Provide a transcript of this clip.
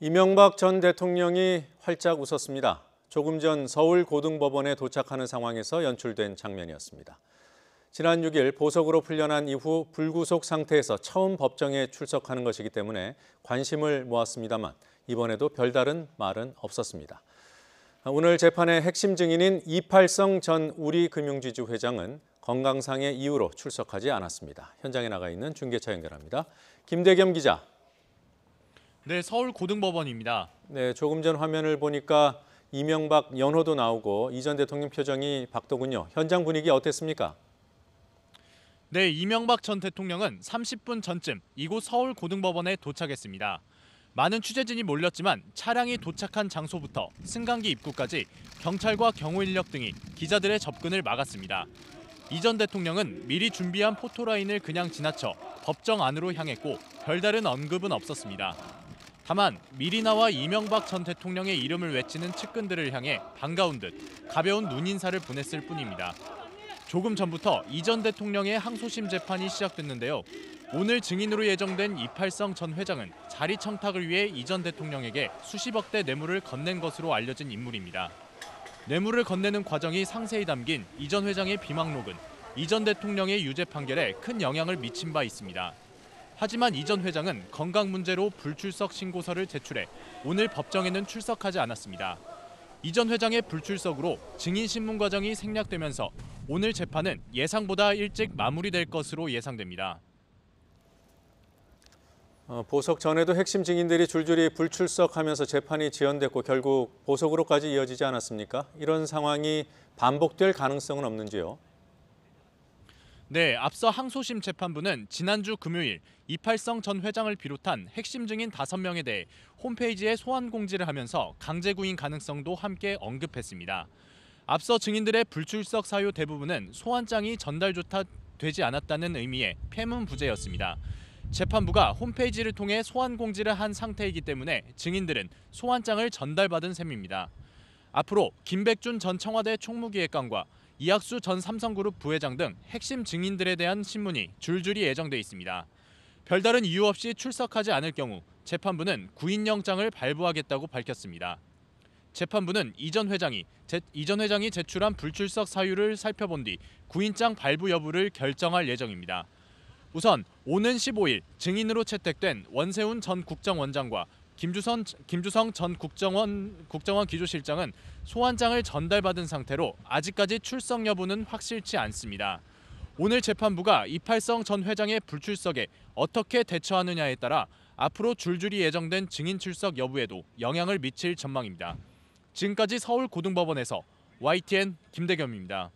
이명박 전 대통령이 활짝 웃었습니다. 조금 전 서울고등법원에 도착하는 상황에서 연출된 장면이었습니다. 지난 6일 보석으로 풀려난 이후 불구속 상태에서 처음 법정에 출석하는 것이기 때문에 관심을 모았습니다만 이번에도 별다른 말은 없었습니다. 오늘 재판의 핵심 증인인 이팔성 전 우리금융지주 회장은 건강상의 이유로 출석하지 않았습니다. 현장에 나가 있는 중계차 연결합니다. 김대겸 기자. 네, 서울고등법원입니다. 네, 조금 전 화면을 보니까 이명박 연호도 나오고 이 전 대통령 표정이 밝더군요. 현장 분위기 어땠습니까? 네, 이명박 전 대통령은 30분 전쯤 이곳 서울고등법원에 도착했습니다. 많은 취재진이 몰렸지만 차량이 도착한 장소부터 승강기 입구까지 경찰과 경호인력 등이 기자들의 접근을 막았습니다. 이 전 대통령은 미리 준비한 포토라인을 그냥 지나쳐 법정 안으로 향했고 별다른 언급은 없었습니다. 다만 미리 나와 이명박 전 대통령의 이름을 외치는 측근들을 향해 반가운 듯 가벼운 눈인사를 보냈을 뿐입니다. 조금 전부터 이 전 대통령의 항소심 재판이 시작됐는데요. 오늘 증인으로 예정된 이팔성 전 회장은 자리 청탁을 위해 이 전 대통령에게 수십억대 뇌물을 건넨 것으로 알려진 인물입니다. 뇌물을 건네는 과정이 상세히 담긴 이 전 회장의 비망록은 이 전 대통령의 유죄 판결에 큰 영향을 미친 바 있습니다. 하지만 이 전 회장은 건강 문제로 불출석 신고서를 제출해 오늘 법정에는 출석하지 않았습니다. 이 전 회장의 불출석으로 증인 신문 과정이 생략되면서 오늘 재판은 예상보다 일찍 마무리될 것으로 예상됩니다. 보석 전에도 핵심 증인들이 줄줄이 불출석하면서 재판이 지연됐고 결국 보석으로까지 이어지지 않았습니까? 이런 상황이 반복될 가능성은 없는지요? 네, 앞서 항소심 재판부는 지난주 금요일 이팔성 전 회장을 비롯한 핵심 증인 5명에 대해 홈페이지에 소환 공지를 하면서 강제 구인 가능성도 함께 언급했습니다. 앞서 증인들의 불출석 사유 대부분은 소환장이 전달조차 되지 않았다는 의미의 폐문부재였습니다. 재판부가 홈페이지를 통해 소환 공지를 한 상태이기 때문에 증인들은 소환장을 전달받은 셈입니다. 앞으로 김백준 전 청와대 총무기획관과 이학수 전 삼성그룹 부회장 등 핵심 증인들에 대한 신문이 줄줄이 예정돼 있습니다. 별다른 이유 없이 출석하지 않을 경우 재판부는 구인영장을 발부하겠다고 밝혔습니다. 재판부는 이 전 회장이 제출한 불출석 사유를 살펴본 뒤 구인장 발부 여부를 결정할 예정입니다. 우선 오는 15일 증인으로 채택된 원세훈 전 국정원장과 김주성 전 국정원 기조실장은 소환장을 전달받은 상태로 아직까지 출석 여부는 확실치 않습니다. 오늘 재판부가 이팔성 전 회장의 불출석에 어떻게 대처하느냐에 따라 앞으로 줄줄이 예정된 증인 출석 여부에도 영향을 미칠 전망입니다. 지금까지 서울고등법원에서 YTN 김대겸입니다.